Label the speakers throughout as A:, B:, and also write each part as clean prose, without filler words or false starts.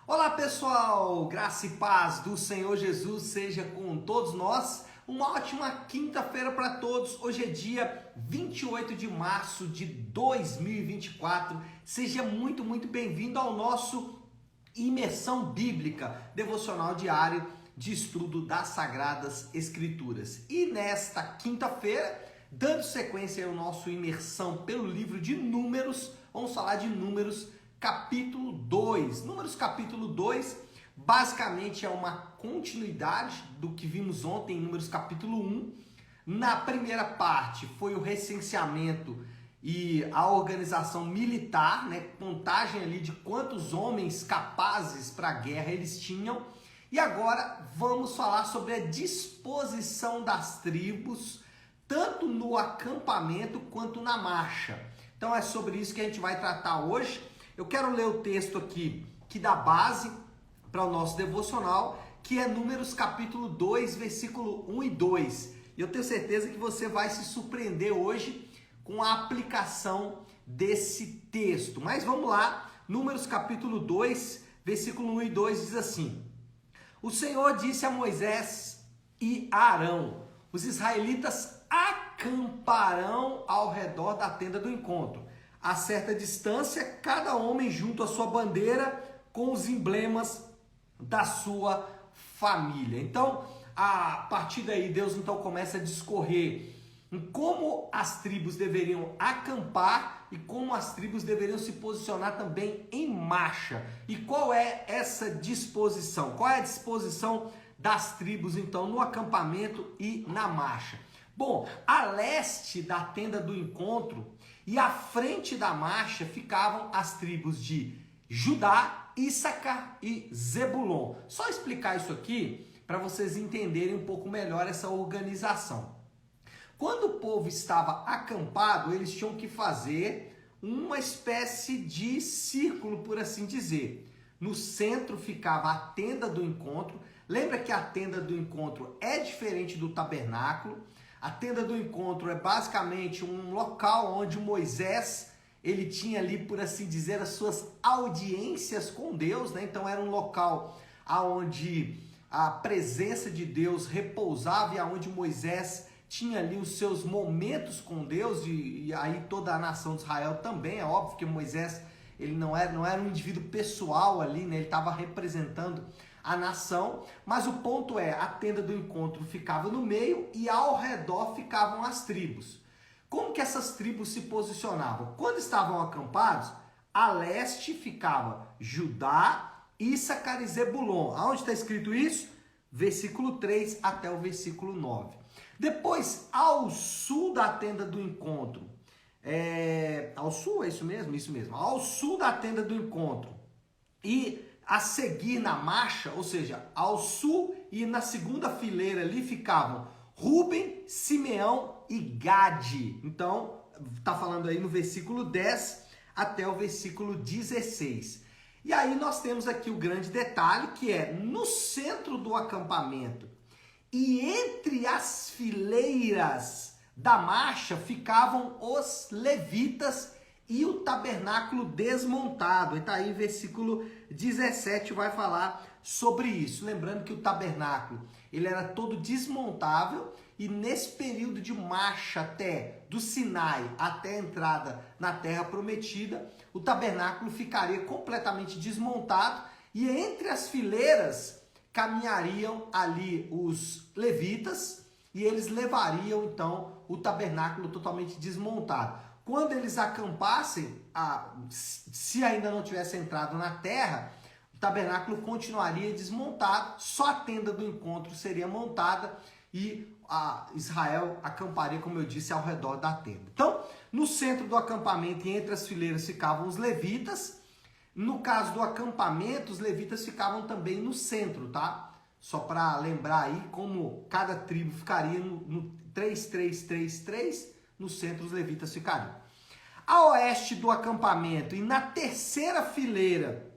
A: Olá pessoal, graça e paz do Senhor Jesus seja com todos nós. Uma ótima quinta-feira para todos. Hoje é dia 28 de março de 2024. Seja muito bem-vindo ao nosso Imersão Bíblica, devocional diário de estudo das Sagradas Escrituras. E nesta quinta-feira, dando sequência ao nosso imersão pelo livro de Números, vamos falar de Números capítulo 2. Números capítulo 2 basicamente é uma continuidade do que vimos ontem em Números capítulo 1. Na primeira parte foi o recenseamento e a organização militar, contagem ali de quantos homens capazes para a guerra eles tinham. E agora vamos falar sobre a disposição das tribos, tanto no acampamento quanto na marcha. Então é sobre isso que a gente vai tratar hoje. Eu quero ler o texto aqui que dá base para o nosso devocional, que é Números capítulo 2, versículo 1 e 2. E eu tenho certeza que você vai se surpreender hoje com a aplicação desse texto. Mas vamos lá, Números capítulo 2, versículo 1 e 2 diz assim: O Senhor disse a Moisés e a Arão: os israelitas acamparão ao redor da tenda do encontro, a certa distância, cada homem junto à sua bandeira com os emblemas da sua família. Então, a partir daí, Deus então começa a discorrer em como as tribos deveriam acampar e como as tribos deveriam se posicionar também em marcha. E qual é essa disposição? Qual é a disposição das tribos, então, no acampamento e na marcha? Bom, a leste da tenda do encontro e à frente da marcha ficavam as tribos de Judá, Issacar e Zebulon. Só explicar isso aqui para vocês entenderem um pouco melhor essa organização. Quando o povo estava acampado, eles tinham que fazer uma espécie de círculo, por assim dizer. No centro ficava a tenda do encontro. Lembra que a tenda do encontro é diferente do tabernáculo. A tenda do encontro é basicamente um local onde Moisés, ele tinha ali, por assim dizer, as suas audiências com Deus, Então era um local onde a presença de Deus repousava e onde Moisés tinha ali os seus momentos com Deus, e aí toda a nação de Israel também. É óbvio que Moisés, ele não era um indivíduo pessoal ali, Ele estava representando a nação, mas o ponto é, a tenda do encontro ficava no meio e ao redor ficavam as tribos. Como que essas tribos se posicionavam? Quando estavam acampados, a leste ficava Judá, Issacar e Zebulon. Aonde está escrito isso? Versículo 3 até o versículo 9. Depois, ao sul da tenda do encontro, ao sul, é isso mesmo? Isso mesmo. Ao sul da tenda do encontro e a seguir na marcha, ou seja, ao sul e na segunda fileira ali ficavam Ruben, Simeão e Gade. Então, está falando aí no versículo 10 até o versículo 16. E aí nós temos aqui o grande detalhe, que é no centro do acampamento e entre as fileiras da marcha ficavam os levitas e o tabernáculo desmontado. Está aí versículo 17 vai falar sobre isso. Lembrando que o tabernáculo ele era todo desmontável e nesse período de marcha do Sinai até a entrada na Terra Prometida, o tabernáculo ficaria completamente desmontado e entre as fileiras caminhariam ali os levitas e eles levariam então o tabernáculo totalmente desmontado. Quando eles acampassem, se ainda não tivesse entrado na terra, o tabernáculo continuaria desmontado, só a tenda do encontro seria montada e Israel acamparia, como eu disse, ao redor da tenda. Então, no centro do acampamento e entre as fileiras ficavam os levitas. No caso do acampamento, os levitas ficavam também no centro, tá? Só para lembrar aí como cada tribo ficaria no 3-3-3-3, no centro os levitas ficariam. A oeste do acampamento e na terceira fileira,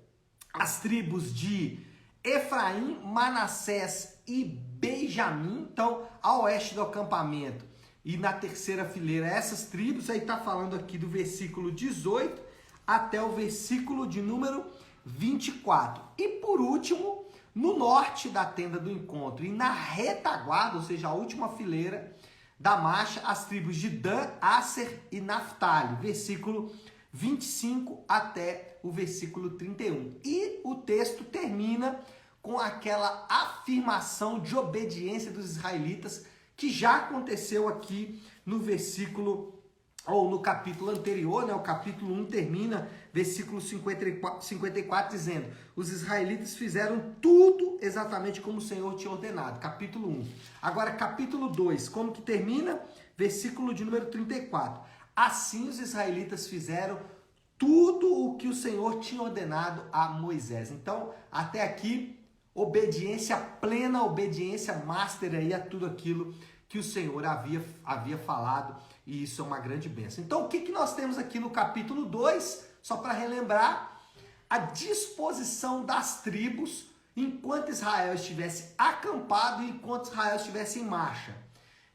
A: as tribos de Efraim, Manassés e Benjamim. Então, a oeste do acampamento e na terceira fileira, essas tribos. Aí está falando aqui do versículo 18 até o versículo de número 24. E por último, no norte da tenda do encontro e na retaguarda, ou seja, a última fileira da marcha, as tribos de Dan, Asser e Naftali, versículo 25 até o versículo 31. E o texto termina com aquela afirmação de obediência dos israelitas que já aconteceu aqui no versículo, ou no capítulo anterior, né? O capítulo 1 termina, versículo 54, dizendo: os israelitas fizeram tudo exatamente como o Senhor tinha ordenado. Capítulo 1. Agora, capítulo 2, como que termina? Versículo de número 34. Assim os israelitas fizeram tudo o que o Senhor tinha ordenado a Moisés. Então, até aqui, obediência plena, obediência master aí a tudo aquilo que o Senhor havia falado, e isso é uma grande bênção. Então, o que nós temos aqui no capítulo 2? Só para relembrar, a disposição das tribos enquanto Israel estivesse acampado e enquanto Israel estivesse em marcha.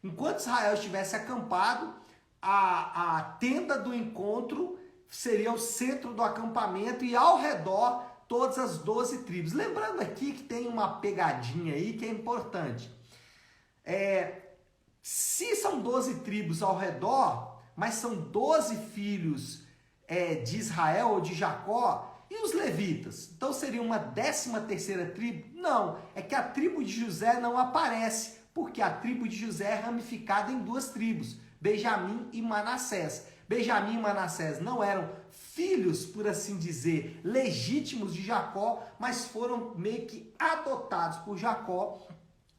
A: Enquanto Israel estivesse acampado, a tenda do encontro seria o centro do acampamento e ao redor todas as 12 tribos. Lembrando aqui que tem uma pegadinha aí que é importante. Se são 12 tribos ao redor, mas são 12 filhos de Israel ou de Jacó, e os levitas? Então seria uma 13ª tribo? Não, é que a tribo de José não aparece, porque a tribo de José é ramificada em 2 tribos, Benjamim e Manassés. Benjamim e Manassés não eram filhos, por assim dizer, legítimos de Jacó, mas foram meio que adotados por Jacó.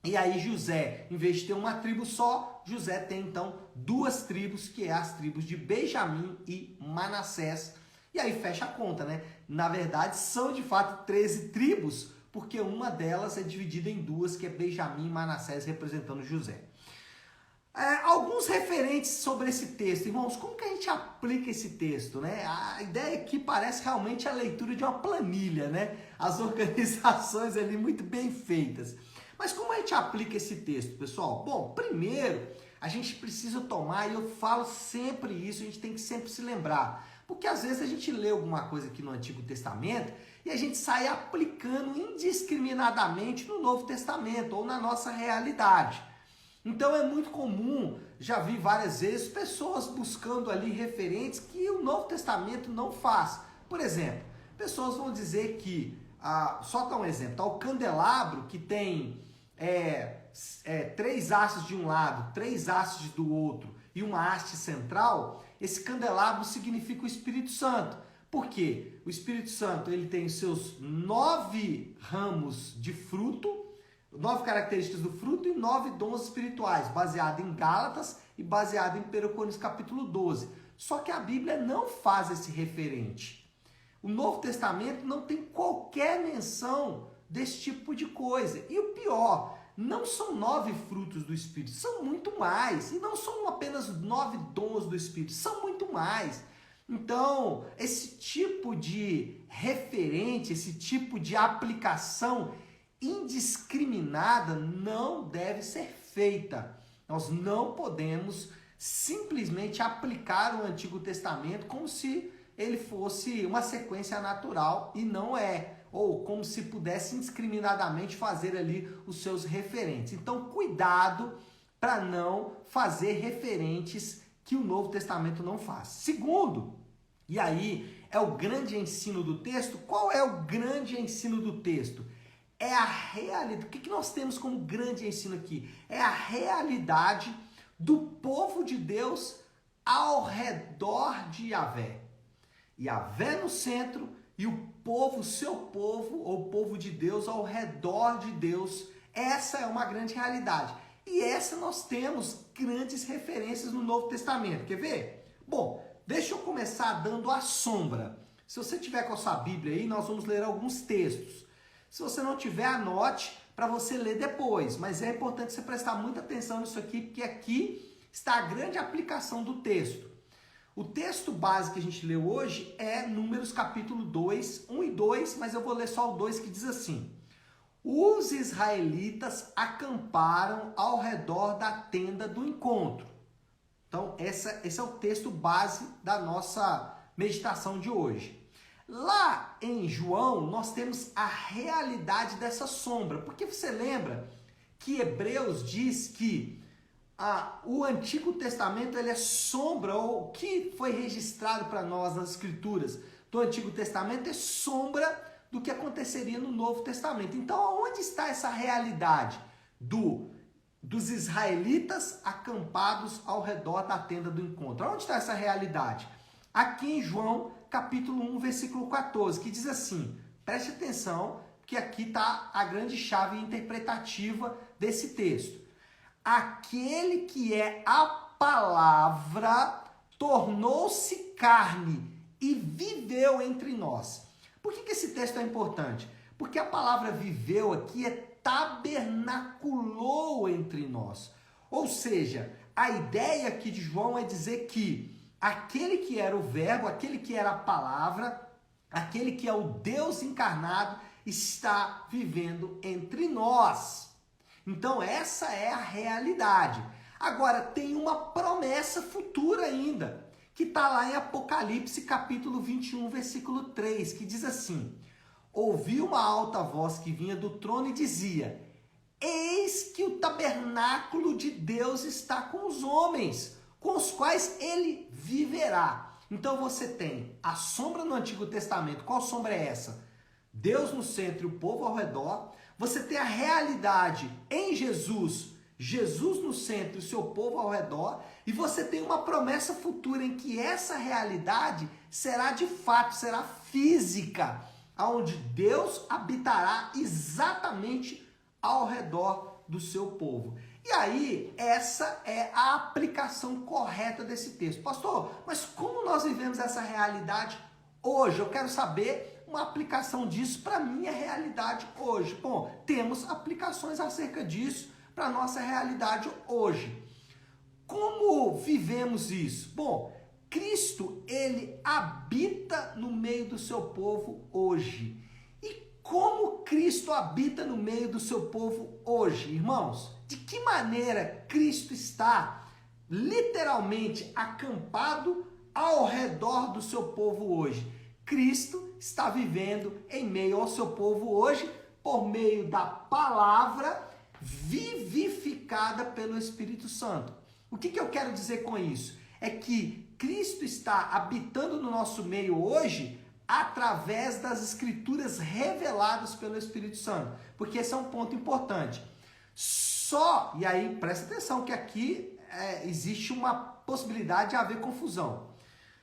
A: E aí José, em vez de ter uma tribo só, José tem então 2 tribos, que é as tribos de Benjamim e Manassés. E aí fecha a conta, né? Na verdade, são de fato 13 tribos, porque uma delas é dividida em 2, que é Benjamim e Manassés, representando José. Alguns referentes sobre esse texto. Irmãos, como que a gente aplica esse texto, né? A ideia aqui parece realmente a leitura de uma planilha, né? As organizações ali muito bem feitas. Mas como a gente aplica esse texto, pessoal? Bom, primeiro, a gente precisa tomar, e eu falo sempre isso, a gente tem que sempre se lembrar, porque às vezes a gente lê alguma coisa aqui no Antigo Testamento e a gente sai aplicando indiscriminadamente no Novo Testamento ou na nossa realidade. Então é muito comum, já vi várias vezes, pessoas buscando ali referentes que o Novo Testamento não faz. Por exemplo, pessoas vão dizer que, só dar um exemplo, tá? O candelabro que tem 3 hastes de um lado, 3 hastes do outro e uma haste central, esse candelabro significa o Espírito Santo. Por quê? O Espírito Santo ele tem os seus 9 ramos de fruto, 9 características do fruto e 9 dons espirituais, baseado em Gálatas e baseado em 1 Coríntios capítulo 12. Só que a Bíblia não faz esse referente. O Novo Testamento não tem qualquer menção desse tipo de coisa. E o pior, não são 9 frutos do Espírito, são muito mais. E não são apenas 9 dons do Espírito, são muito mais. Então, esse tipo de referente, esse tipo de aplicação indiscriminada não deve ser feita. Nós não podemos simplesmente aplicar o Antigo Testamento como se ele fosse uma sequência natural, e não é. Ou como se pudesse indiscriminadamente fazer ali os seus referentes. Então, cuidado para não fazer referentes que o Novo Testamento não faz. Segundo, e aí é o grande ensino do texto. Qual é o grande ensino do texto? É a realidade. O que nós temos como grande ensino aqui? É a realidade do povo de Deus ao redor de Yahvé. Yahvé no centro e o povo, seu povo, ou povo de Deus ao redor de Deus. Essa é uma grande realidade. E essa nós temos grandes referências no Novo Testamento. Quer ver? Bom, deixa eu começar dando a sombra. Se você tiver com a sua Bíblia aí, nós vamos ler alguns textos. Se você não tiver, anote para você ler depois. Mas é importante você prestar muita atenção nisso aqui, porque aqui está a grande aplicação do texto. O texto base que a gente leu hoje é Números capítulo 2, 1 e 2, mas eu vou ler só o 2 que diz assim: os israelitas acamparam ao redor da tenda do encontro. Então, esse é o texto base da nossa meditação de hoje. Lá em João, nós temos a realidade dessa sombra, porque você lembra que Hebreus diz que o Antigo Testamento ele é sombra, ou o que foi registrado para nós nas Escrituras do Antigo Testamento é sombra do que aconteceria no Novo Testamento. Então, onde está essa realidade dos israelitas acampados ao redor da tenda do encontro? Onde está essa realidade? Aqui em João, capítulo 1, versículo 14, que diz assim, preste atenção, porque aqui está a grande chave interpretativa desse texto. Aquele que é a palavra tornou-se carne e viveu entre nós. Por que esse texto é importante? Porque a palavra viveu aqui é tabernaculou entre nós. Ou seja, a ideia aqui de João é dizer que aquele que era o verbo, aquele que era a palavra, aquele que é o Deus encarnado, está vivendo entre nós. Então essa é a realidade. Agora tem uma promessa futura ainda, que está lá em Apocalipse capítulo 21, versículo 3, que diz assim, ouvi uma alta voz que vinha do trono e dizia, eis que o tabernáculo de Deus está com os homens, com os quais ele viverá. Então você tem a sombra no Antigo Testamento. Qual sombra é essa? Deus no centro e o povo ao redor. Você tem a realidade em Jesus, Jesus no centro e o seu povo ao redor. E você tem uma promessa futura em que essa realidade será de fato, será física, onde Deus habitará exatamente ao redor do seu povo. E aí, essa é a aplicação correta desse texto. Pastor, mas como nós vivemos essa realidade hoje? Eu quero saber uma aplicação disso para a minha realidade hoje. Bom, temos aplicações acerca disso para a nossa realidade hoje. Como vivemos isso? Bom, Cristo, ele habita no meio do seu povo hoje. E como Cristo habita no meio do seu povo hoje, irmãos? De que maneira Cristo está literalmente acampado ao redor do seu povo hoje? Cristo está vivendo em meio ao seu povo hoje por meio da palavra vivificada pelo Espírito Santo. O que eu quero dizer com isso? É que Cristo está habitando no nosso meio hoje através das Escrituras reveladas pelo Espírito Santo. Porque esse é um ponto importante. E aí presta atenção que aqui existe uma possibilidade de haver confusão.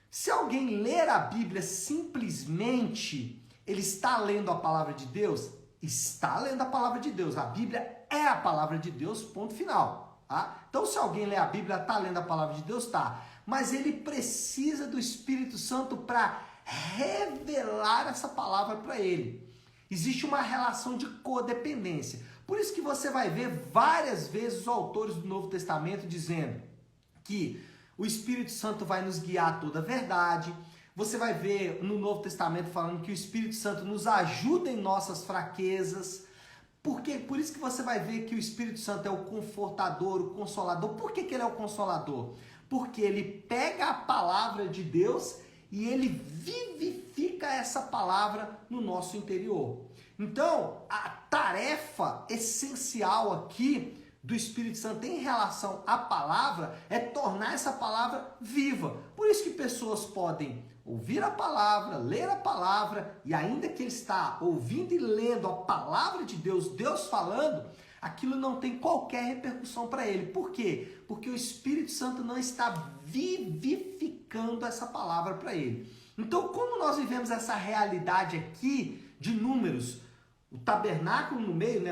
A: Se alguém ler a Bíblia simplesmente, ele está lendo a palavra de Deus? Está lendo a palavra de Deus. A Bíblia é a palavra de Deus, ponto final. Tá? Então, se alguém lê a Bíblia, está lendo a palavra de Deus? Tá. Mas ele precisa do Espírito Santo para revelar essa palavra para ele. Existe uma relação de codependência. Por isso que você vai ver várias vezes os autores do Novo Testamento dizendo que o Espírito Santo vai nos guiar a toda a verdade. Você vai ver no Novo Testamento falando que o Espírito Santo nos ajuda em nossas fraquezas. Por isso que você vai ver que o Espírito Santo é o confortador, o consolador. Por que ele é o consolador? Porque ele pega a palavra de Deus e ele vivifica essa palavra no nosso interior. Então, a tarefa essencial aqui do Espírito Santo em relação à palavra é tornar essa palavra viva. Por isso que pessoas podem ouvir a palavra, ler a palavra, e ainda que ele está ouvindo e lendo a palavra de Deus, Deus falando, aquilo não tem qualquer repercussão para ele. Por quê? Porque o Espírito Santo não está vivificando essa palavra para ele. Então, como nós vivemos essa realidade aqui de Números, o tabernáculo no meio,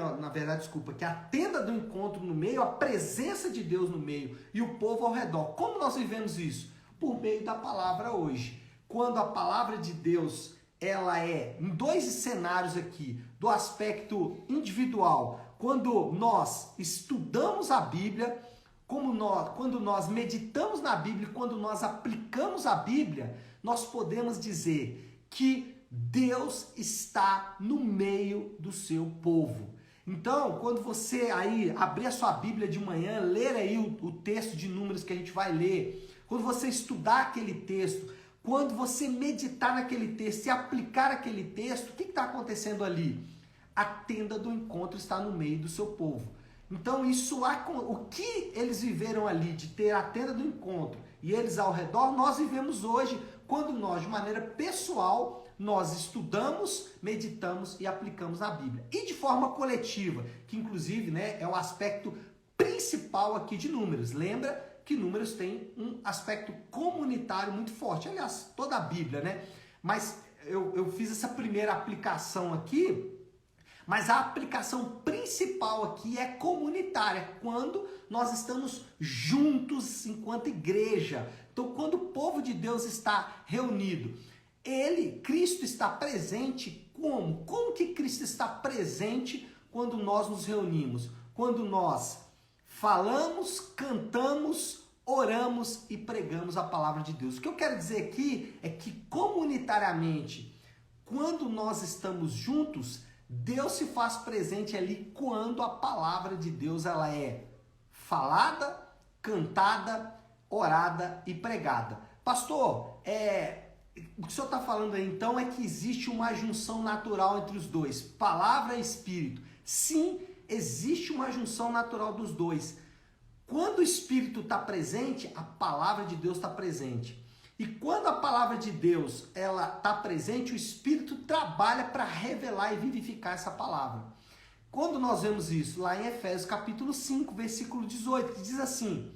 A: que é a tenda do encontro no meio, a presença de Deus no meio e o povo ao redor. Como nós vivemos isso? Por meio da palavra hoje. Quando a palavra de Deus, ela é em dois cenários aqui, do aspecto individual, quando nós estudamos a Bíblia, quando nós meditamos na Bíblia, quando nós aplicamos a Bíblia, nós podemos dizer que Deus está no meio do seu povo. Então, quando você aí abrir a sua Bíblia de manhã, ler aí o texto de Números que a gente vai ler, quando você estudar aquele texto, quando você meditar naquele texto e aplicar aquele texto, o que está acontecendo ali? A tenda do encontro está no meio do seu povo. Então o que eles viveram ali de ter a tenda do encontro e eles ao redor, nós vivemos hoje, quando nós, de maneira pessoal, nós estudamos, meditamos e aplicamos na Bíblia. E de forma coletiva, que inclusive, né, é o aspecto principal aqui de Números. Lembra que Números tem um aspecto comunitário muito forte. Aliás, toda a Bíblia, né? Mas eu fiz essa primeira aplicação aqui, mas a aplicação principal aqui é comunitária, quando nós estamos juntos enquanto igreja. Então, quando o povo de Deus está reunido, Cristo está presente como? Como que Cristo está presente quando nós nos reunimos? Quando nós falamos, cantamos, oramos e pregamos a palavra de Deus. O que eu quero dizer aqui é que comunitariamente, quando nós estamos juntos, Deus se faz presente ali quando a palavra de Deus ela é falada, cantada, orada e pregada. Pastor, o que o senhor está falando aí então é que existe uma junção natural entre os dois, palavra e espírito. Sim, existe uma junção natural dos dois. Quando o espírito está presente, a palavra de Deus está presente. E quando a palavra de Deus ela está presente, o Espírito trabalha para revelar e vivificar essa palavra. Quando nós vemos isso lá em Efésios capítulo 5, versículo 18, que diz assim,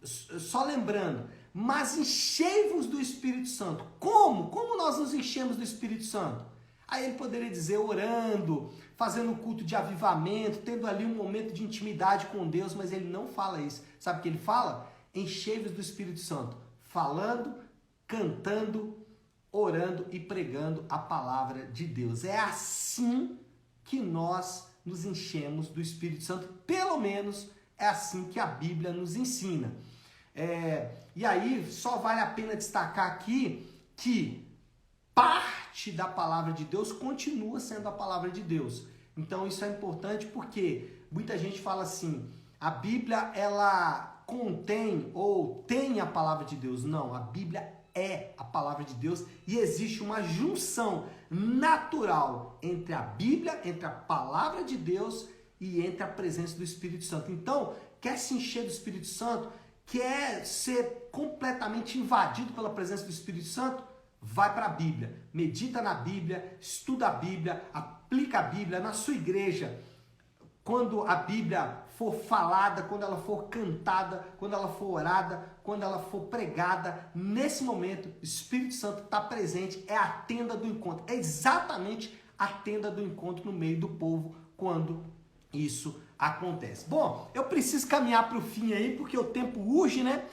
A: só lembrando, mas enchei-vos do Espírito Santo. Como? Como nós nos enchemos do Espírito Santo? Aí ele poderia dizer orando, fazendo um culto de avivamento, tendo ali um momento de intimidade com Deus, mas ele não fala isso. Sabe o que ele fala? Enchei-vos do Espírito Santo, falando, cantando, orando e pregando a palavra de Deus. É assim que nós nos enchemos do Espírito Santo, pelo menos é assim que a Bíblia nos ensina. E aí só vale a pena destacar aqui que parte da palavra de Deus continua sendo a palavra de Deus. Então isso é importante porque muita gente fala assim, a Bíblia ela contém ou tem a palavra de Deus. Não, a Bíblia é a palavra de Deus e existe uma junção natural entre a Bíblia, entre a palavra de Deus e entre a presença do Espírito Santo. Então, quer se encher do Espírito Santo, quer ser completamente invadido pela presença do Espírito Santo, vai para a Bíblia, medita na Bíblia, estuda a Bíblia, aplica a Bíblia na sua igreja. Quando a Bíblia for falada, quando ela for cantada, quando ela for orada, quando ela for pregada, nesse momento o Espírito Santo está presente, é a tenda do encontro, é exatamente a tenda do encontro no meio do povo quando isso acontece. Bom, eu preciso caminhar para o fim aí, porque o tempo urge, né?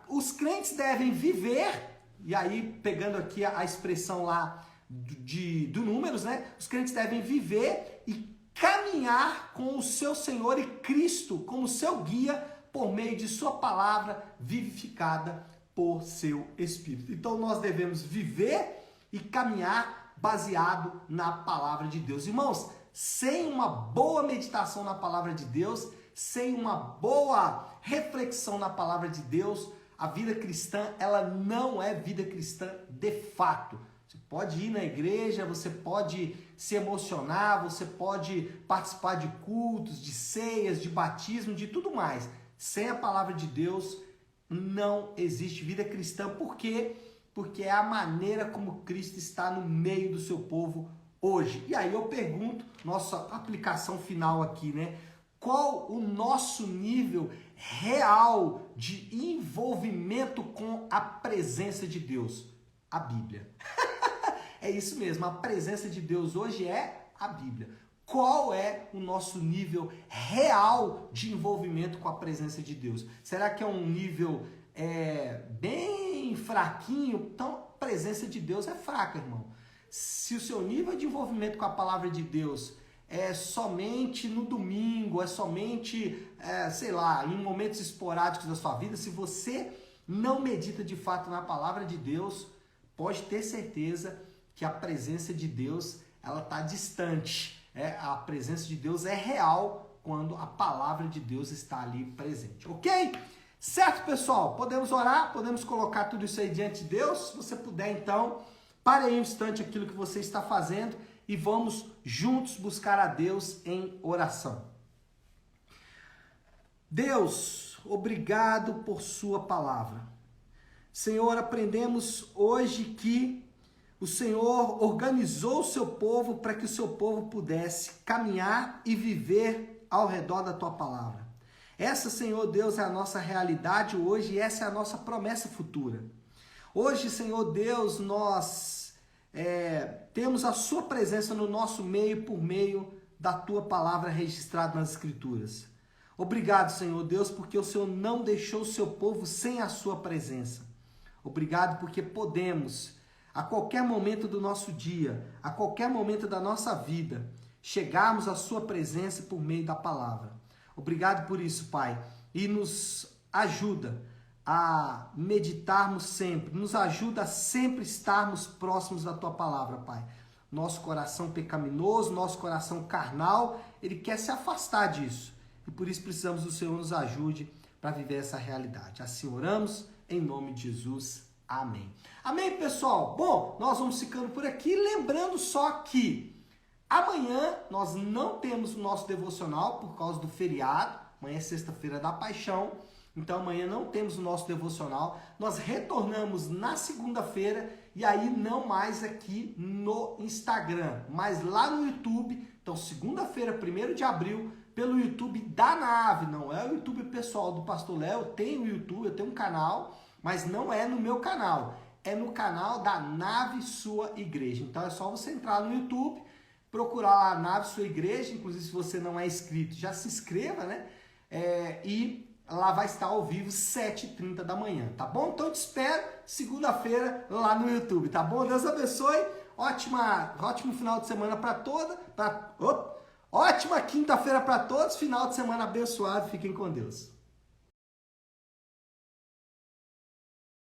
A: Os crentes devem viver, e aí pegando aqui a expressão lá do Números, né? Os crentes devem viver e caminhar com o seu Senhor e Cristo como seu guia por meio de sua palavra vivificada por seu Espírito. Então nós devemos viver e caminhar baseado na palavra de Deus. Irmãos, sem uma boa meditação na palavra de Deus, sem uma boa reflexão na palavra de Deus, a vida cristã, ela não é vida cristã de fato. Você pode ir na igreja, você pode se emocionar, você pode participar de cultos, de ceias, de batismo, de tudo mais. Sem a palavra de Deus, não existe vida cristã. Por quê? Porque é a maneira como Cristo está no meio do seu povo hoje. E aí eu pergunto, nossa aplicação final aqui, né? Qual o nosso nível real de envolvimento com a presença de Deus? A Bíblia. É isso mesmo, a presença de Deus hoje é a Bíblia. Qual é o nosso nível real de envolvimento com a presença de Deus? Será que é um nível bem fraquinho? Então, a presença de Deus é fraca, irmão. Se o seu nível de envolvimento com a palavra de Deus é somente no domingo, é somente, sei lá, em momentos esporádicos da sua vida, se você não medita de fato na palavra de Deus, pode ter certeza que a presença de Deus ela está distante. A presença de Deus é real quando a palavra de Deus está ali presente, ok? Certo, pessoal? Podemos orar, podemos colocar tudo isso aí diante de Deus. Se você puder, então, pare aí um instante aquilo que você está fazendo e vamos juntos buscar a Deus em oração. Deus, obrigado por sua palavra. Senhor, aprendemos hoje que o Senhor organizou o seu povo para que o seu povo pudesse caminhar e viver ao redor da tua palavra. Essa, Senhor Deus, é a nossa realidade hoje e essa é a nossa promessa futura. Hoje, Senhor Deus, nós temos a sua presença no nosso meio por meio da tua palavra registrada nas Escrituras. Obrigado, Senhor Deus, porque o Senhor não deixou o seu povo sem a sua presença. Obrigado porque podemos, a qualquer momento do nosso dia, a qualquer momento da nossa vida, chegarmos à sua presença por meio da palavra. Obrigado por isso, Pai, e nos ajuda a meditarmos sempre, nos ajuda a sempre estarmos próximos da tua palavra, Pai. Nosso coração pecaminoso, nosso coração carnal, ele quer se afastar disso. E por isso precisamos do Senhor nos ajude para viver essa realidade. Assim oramos, em nome de Jesus. Amém. Amém, pessoal? Bom, nós vamos ficando por aqui. Lembrando só que amanhã nós não temos o nosso devocional por causa do feriado. Amanhã é sexta-feira da Paixão. Então amanhã não temos o nosso devocional. Nós retornamos na segunda-feira e aí não mais aqui no Instagram, mas lá no YouTube. Então segunda-feira, 1º de abril, pelo YouTube da Nave, não é o YouTube pessoal do Pastor Léo. Eu tenho o YouTube, eu tenho um canal, mas não é no meu canal. É no canal da Nave Sua Igreja. Então é só você entrar no YouTube, procurar lá a Nave Sua Igreja. Inclusive, se você não é inscrito, já se inscreva, né? E lá vai estar ao vivo 7h30 da manhã, tá bom? Então eu te espero segunda-feira lá no YouTube, tá bom? Deus abençoe. Ótimo final de semana para toda. Ótima quinta-feira para todos. Final de semana abençoado. Fiquem com Deus.